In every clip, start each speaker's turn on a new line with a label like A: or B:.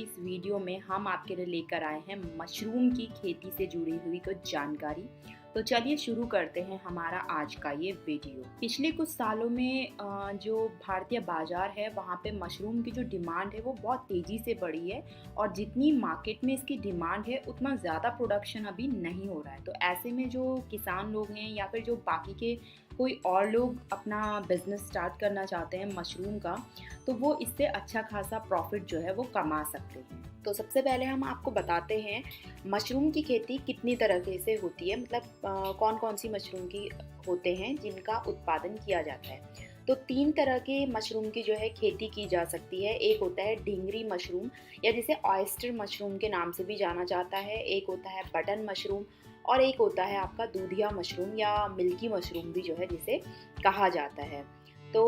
A: की इस वीडियो में हम आपके लिए लेकर आए हैं मशरूम की खेती से जुड़ी हुई कुछ जानकारी। तो चलिए शुरू करते हैं हमारा आज का ये वीडियो। पिछले कुछ सालों में जो भारतीय बाजार है वहाँ पे मशरूम की जो डिमांड है वो बहुत तेज़ी से बढ़ी है और जितनी मार्केट में इसकी डिमांड है उतना ज़्यादा प्रोडक्शन अभी नहीं हो रहा है। तो ऐसे में जो किसान लोग हैं या फिर जो बाकी के कोई और लोग अपना बिजनेस स्टार्ट करना चाहते हैं मशरूम का, तो वो इससे अच्छा खासा प्रॉफिट जो है वो कमा सकते हैं। तो सबसे पहले हम आपको बताते हैं मशरूम की खेती कितनी तरीके से होती है, मतलब कौन कौन सी मशरूम की होते हैं जिनका उत्पादन किया जाता है। तो 3 तरह के मशरूम की जो है खेती की जा सकती है। एक होता है ढींगरी मशरूम या जिसे ऑयस्टर मशरूम के नाम से भी जाना जाता है। एक होता है बटन मशरूम और एक होता है आपका दूधिया मशरूम या मिल्की मशरूम भी जो है जिसे कहा जाता है। तो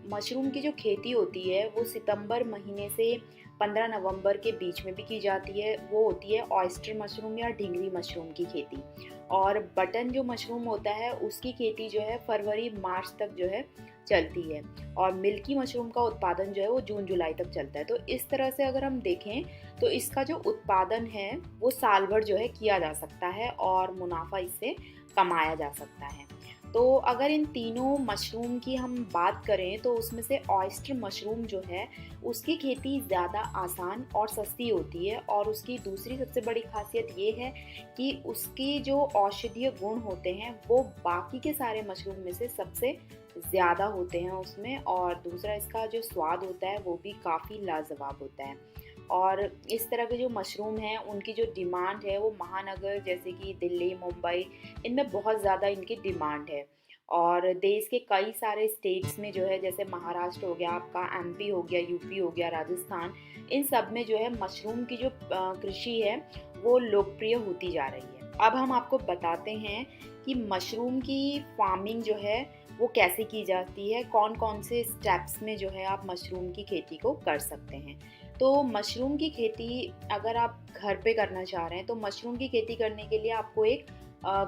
A: मशरूम की जो खेती होती है वो सितंबर महीने से 15 नवंबर के बीच में भी की जाती है। वो होती है ऑयस्टर मशरूम या ढींगरी मशरूम की खेती। और बटन जो मशरूम होता है उसकी खेती जो है फरवरी मार्च तक जो है चलती है। और मिल्की मशरूम का उत्पादन जो है वो जून जुलाई तक चलता है। तो इस तरह से अगर हम देखें तो इसका जो उत्पादन है वो साल भर जो है किया जा सकता है और मुनाफा इससे कमाया जा सकता है। तो अगर इन तीनों मशरूम की हम बात करें तो उसमें से ऑयस्टर मशरूम जो है उसकी खेती ज़्यादा आसान और सस्ती होती है। और उसकी दूसरी सबसे बड़ी खासियत ये है कि उसकी जो औषधीय गुण होते हैं वो बाकी के सारे मशरूम में से सबसे ज़्यादा होते हैं उसमें। और दूसरा इसका जो स्वाद होता है वो भी काफ़ी लाजवाब होता है। और इस तरह के जो मशरूम हैं उनकी जो डिमांड है वो महानगर जैसे कि दिल्ली, मुंबई, इनमें बहुत ज़्यादा इनकी डिमांड है। और देश के कई सारे स्टेट्स में जो है जैसे महाराष्ट्र हो गया, आपका एमपी हो गया, यूपी हो गया, राजस्थान, इन सब में जो है मशरूम की जो कृषि है वो लोकप्रिय होती जा रही है। अब हम आपको बताते हैं कि मशरूम की फार्मिंग जो है वो कैसे की जाती है, कौन कौन से स्टेप्स में जो है आप मशरूम की खेती को कर सकते हैं। तो मशरूम की खेती अगर आप घर पे करना चाह रहे हैं तो मशरूम की खेती करने के लिए आपको एक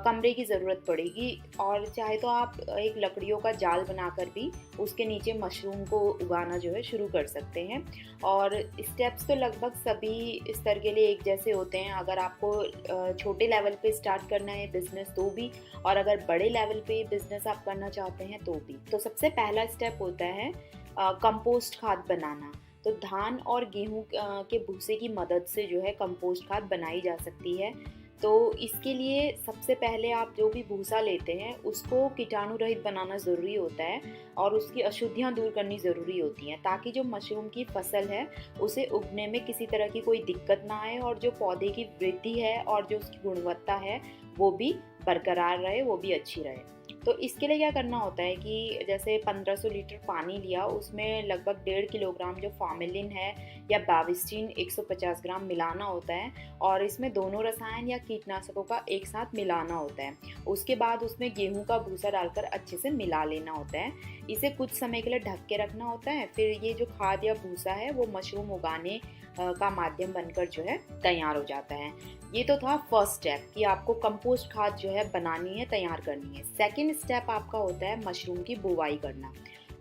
A: कमरे की ज़रूरत पड़ेगी। और चाहे तो आप एक लकड़ियों का जाल बनाकर भी उसके नीचे मशरूम को उगाना जो है शुरू कर सकते हैं। और स्टेप्स तो लगभग सभी स्तर के लिए एक जैसे होते हैं। अगर आपको छोटे लेवल पे स्टार्ट करना है बिज़नेस तो भी, और अगर बड़े लेवल पे बिज़नेस आप करना चाहते हैं तो भी। तो सबसे पहला स्टेप होता है कंपोस्ट खाद बनाना। तो धान और गेहूं के भूसे की मदद से जो है कंपोस्ट खाद बनाई जा सकती है। तो इसके लिए सबसे पहले आप जो भी भूसा लेते हैं उसको कीटाणु रहित बनाना ज़रूरी होता है और उसकी अशुद्धियाँ दूर करनी ज़रूरी होती हैं ताकि जो मशरूम की फसल है उसे उगने में किसी तरह की कोई दिक्कत ना आए और जो पौधे की वृद्धि है और जो उसकी गुणवत्ता है वो भी बरकरार रहे, वो भी अच्छी रहे। तो इसके लिए क्या करना होता है कि जैसे 1500 लीटर पानी लिया, उसमें लगभग 1.5 किलोग्राम जो फॉर्मेलिन है या बाविस्टिन 150 ग्राम मिलाना होता है। और इसमें दोनों रसायन या कीटनाशकों का एक साथ मिलाना होता है। उसके बाद उसमें गेहूं का भूसा डालकर अच्छे से मिला लेना होता है। इसे कुछ समय के लिए ढक के रखना होता है। फिर ये जो खाद या भूसा है वो मशरूम उगाने का माध्यम बनकर जो है तैयार हो जाता है। ये तो था फर्स्ट स्टेप कि आपको कंपोस्ट खाद जो है बनानी है, तैयार करनी है। सेकंड स्टेप आपका होता है मशरूम की बुवाई करना।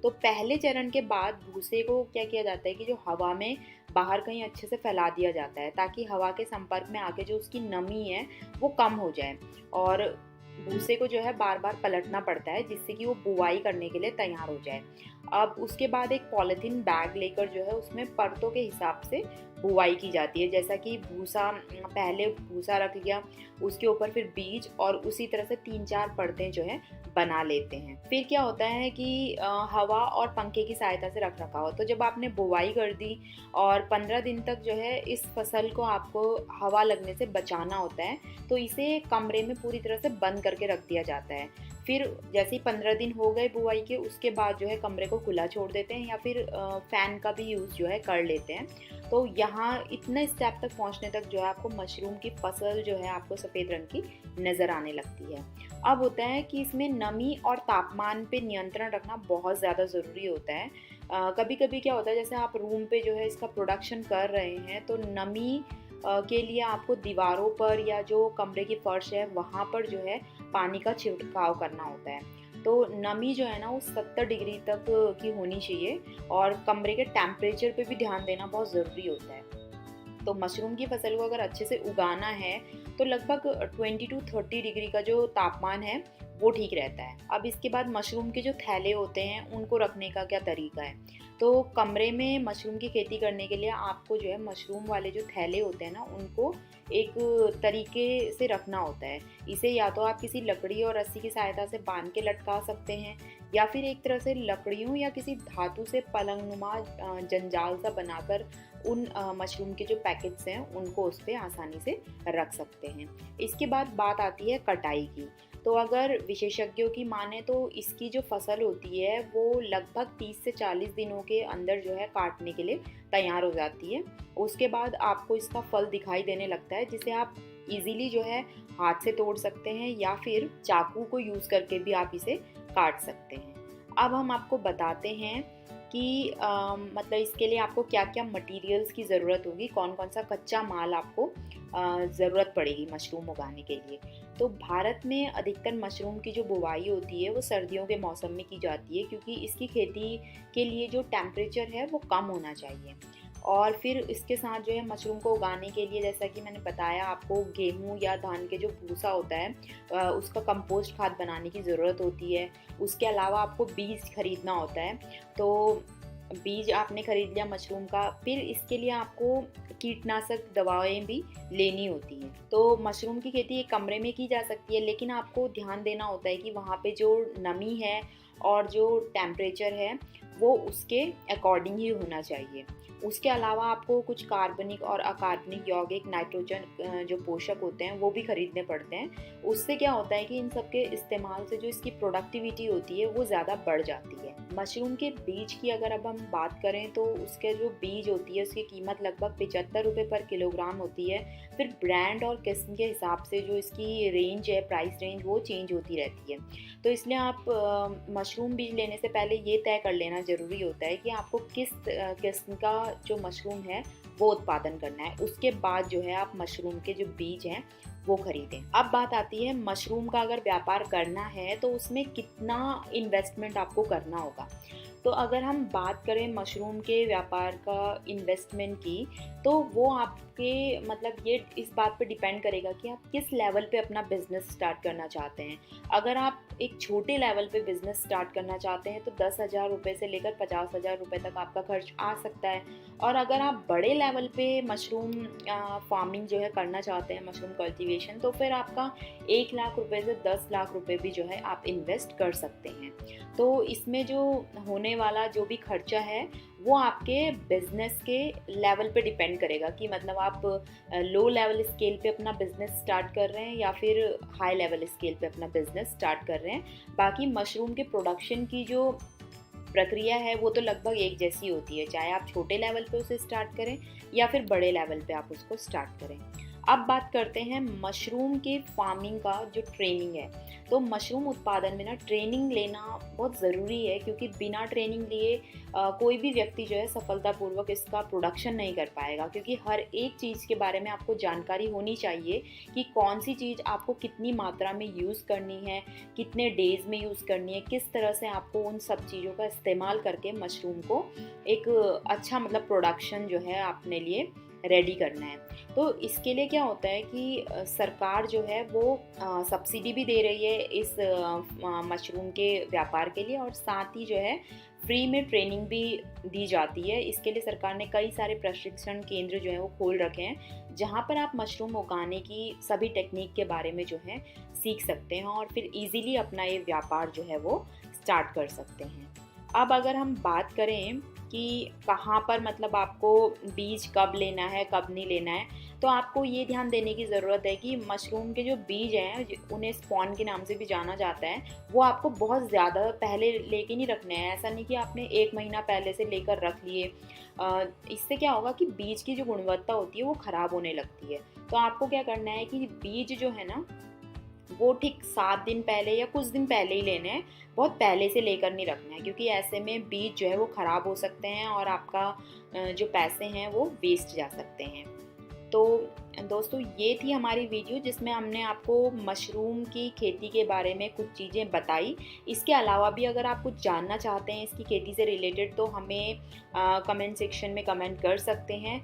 A: तो पहले चरण के बाद भूसे को क्या किया जाता है कि जो हवा में बाहर कहीं अच्छे से फैला दिया जाता है ताकि हवा के संपर्क में आके जो उसकी नमी है वो कम हो जाए। और भूसे को जो है बार बार पलटना पड़ता है जिससे कि वो बुवाई करने के लिए तैयार हो जाए। अब उसके बाद एक पॉलीथीन बैग लेकर जो है उसमें परतों के हिसाब से बुवाई की जाती है। जैसा कि भूसा, पहले भूसा रख लिया, उसके ऊपर फिर बीज, और उसी तरह से 3-4 परतें जो है बना लेते हैं। फिर क्या होता है कि हवा और पंखे की सहायता से रख रखा हो। तो जब आपने बुवाई कर दी और 15 दिन तक जो है इस फसल को आपको हवा लगने से बचाना होता है, तो इसे कमरे में पूरी तरह से बंद करके रख दिया जाता है। फिर जैसे ही 15 दिन हो गए बुवाई के, उसके बाद जो है कमरे को खुला छोड़ देते हैं या फिर फ़ैन का भी यूज़ जो है कर लेते हैं। तो यहाँ इतने स्टेप तक पहुँचने तक जो है आपको मशरूम की फसल जो है आपको सफ़ेद रंग की नज़र आने लगती है। अब होता है कि इसमें नमी और तापमान पे नियंत्रण रखना बहुत ज़्यादा ज़रूरी होता है। कभी कभी क्या होता है जैसे आप रूम पे जो है इसका प्रोडक्शन कर रहे हैं तो नमी के लिए आपको दीवारों पर या जो कमरे की फर्श है वहाँ पर जो है पानी का छिड़काव करना होता है। तो नमी जो है ना वो 70 डिग्री तक की होनी चाहिए और कमरे के टेम्परेचर पे भी ध्यान देना बहुत ज़रूरी होता है। तो मशरूम की फसल को अगर अच्छे से उगाना है तो लगभग 20 to 30 डिग्री का जो तापमान है वो ठीक रहता है। अब इसके बाद मशरूम के जो थैले होते हैं उनको रखने का क्या तरीका है। तो कमरे में मशरूम की खेती करने के लिए आपको जो है मशरूम वाले जो थैले होते हैं ना उनको एक तरीके से रखना होता है। इसे या तो आप किसी लकड़ी और रस्सी की सहायता से बांध के लटका सकते हैं या फिर एक तरह से लकड़ियों या किसी धातु से पलंगनुमा जंजाल सा बनाकर उन मशरूम के जो पैकेट्स हैं उनको उस पर आसानी से रख सकते हैं। इसके बाद बात आती है कटाई की। तो अगर विशेषज्ञों की माने तो इसकी जो फसल होती है वो लगभग 30 से 40 दिनों के अंदर जो है काटने के लिए तैयार हो जाती है। उसके बाद आपको इसका फल दिखाई देने लगता है जिसे आप इजीली जो है हाथ से तोड़ सकते हैं या फिर चाकू को यूज़ करके भी आप इसे काट सकते हैं। अब हम आपको बताते हैं कि मतलब इसके लिए आपको क्या क्या मटेरियल्स की ज़रूरत होगी, कौन कौन सा कच्चा माल आपको ज़रूरत पड़ेगी मशरूम उगाने के लिए। तो भारत में अधिकतर मशरूम की जो बुवाई होती है वो सर्दियों के मौसम में की जाती है क्योंकि इसकी खेती के लिए जो टेम्परेचर है वो कम होना चाहिए। और फिर इसके साथ जो है मशरूम को उगाने के लिए जैसा कि मैंने बताया आपको गेहूं या धान के जो भूसा होता है उसका कंपोस्ट खाद बनाने की ज़रूरत होती है। उसके अलावा आपको बीज खरीदना होता है। तो बीज आपने खरीद लिया मशरूम का, फिर इसके लिए आपको कीटनाशक दवाएं भी लेनी होती हैं। तो मशरूम की खेती एक कमरे में की जा सकती है लेकिन आपको ध्यान देना होता है कि वहाँ पे जो नमी है और जो टेम्परेचर है वो उसके अकॉर्डिंग ही होना चाहिए। उसके अलावा आपको कुछ कार्बनिक और अकार्बनिक यौगिक नाइट्रोजन जो पोषक होते हैं वो भी खरीदने पड़ते हैं। उससे क्या होता है कि इन सब के इस्तेमाल से जो इसकी प्रोडक्टिविटी होती है वो ज़्यादा बढ़ जाती है। मशरूम के बीज की अगर अब हम बात करें तो उसके जो बीज होती है उसकी कीमत लगभग 75 रुपये पर किलोग्राम होती है। फिर ब्रांड और किस्म के हिसाब से जो इसकी रेंज है, प्राइस रेंज, वो चेंज होती रहती है। तो इसलिए आप मशरूम बीज लेने से पहले ये तय कर लेना ज़रूरी होता है कि आपको किस किस्म का जो मशरूम है वो उत्पादन करना है। उसके बाद जो है आप मशरूम के जो बीज हैं वो खरीदें। अब बात आती है मशरूम का अगर व्यापार करना है तो उसमें कितना इन्वेस्टमेंट आपको करना होगा। तो अगर हम बात करें मशरूम के व्यापार का इन्वेस्टमेंट की तो वो आपके मतलब ये इस बात पे डिपेंड करेगा कि आप किस लेवल पे अपना बिजनेस स्टार्ट करना चाहते हैं। अगर आप एक छोटे लेवल पे बिजनेस स्टार्ट करना चाहते हैं तो 10,000 रुपये से लेकर 50,000 रुपये तक आपका खर्च आ सकता है। और अगर आप बड़े लेवल पे मशरूम फार्मिंग जो है करना चाहते हैं, मशरूम कल्टीवेशन, तो फिर आपका 1 लाख रुपये से 10 लाख रुपये भी जो है आप इन्वेस्ट कर सकते हैं। तो इसमें जो होने वाला जो भी खर्चा है वो आपके बिजनेस के लेवल पे डिपेंड करेगा कि मतलब आप लो लेवल स्केल पे अपना बिजनेस स्टार्ट कर रहे हैं या फिर हाई लेवल स्केल पे अपना बिजनेस स्टार्ट कर रहे हैं। बाकी मशरूम के प्रोडक्शन की जो प्रक्रिया है वो तो लगभग एक जैसी होती है, चाहे आप छोटे लेवल पे उसे स्टार्ट करें या फिर बड़े लेवल पे आप उसको स्टार्ट करें। अब बात करते हैं मशरूम के फार्मिंग का जो ट्रेनिंग है। तो मशरूम उत्पादन में ना ट्रेनिंग लेना बहुत ज़रूरी है क्योंकि बिना ट्रेनिंग लिए कोई भी व्यक्ति जो है सफलतापूर्वक इसका प्रोडक्शन नहीं कर पाएगा। क्योंकि हर एक चीज़ के बारे में आपको जानकारी होनी चाहिए कि कौन सी चीज़ आपको कितनी मात्रा में यूज़ करनी है, कितने डेज़ में यूज़ करनी है, किस तरह से आपको उन सब चीज़ों का इस्तेमाल करके मशरूम को एक अच्छा मतलब प्रोडक्शन जो है अपने लिए रेडी करना है। तो इसके लिए क्या होता है कि सरकार जो है वो सब्सिडी भी दे रही है इस मशरूम के व्यापार के लिए और साथ ही जो है फ्री में ट्रेनिंग भी दी जाती है। इसके लिए सरकार ने कई सारे प्रशिक्षण केंद्र जो है वो खोल रखे हैं जहाँ पर आप मशरूम उगाने की सभी टेक्निक के बारे में जो है सीख सकते हैं और फिर इजीली अपना ये व्यापार जो है वो स्टार्ट कर सकते हैं। अब अगर हम बात करें कि कहाँ पर मतलब आपको बीज कब लेना है कब नहीं लेना है, तो आपको ये ध्यान देने की ज़रूरत है कि मशरूम के जो बीज हैं उन्हें स्पॉन के नाम से भी जाना जाता है, वो आपको बहुत ज़्यादा पहले लेके नहीं रखने हैं। ऐसा नहीं कि आपने 1 महीना पहले से लेकर रख लिए। इससे क्या होगा कि बीज की जो गुणवत्ता होती है वो ख़राब होने लगती है। तो आपको क्या करना है कि बीज जो है ना वो ठीक 7 दिन पहले या कुछ दिन पहले ही लेने हैं, बहुत पहले से लेकर नहीं रखना है क्योंकि ऐसे में बीज जो है वो ख़राब हो सकते हैं और आपका जो पैसे हैं वो वेस्ट जा सकते हैं। तो दोस्तों ये थी हमारी वीडियो जिसमें हमने आपको मशरूम की खेती के बारे में कुछ चीज़ें बताई। इसके अलावा भी अगर आप कुछ जानना चाहते हैं इसकी खेती से रिलेटेड तो हमें कमेंट सेक्शन में कमेंट कर सकते हैं।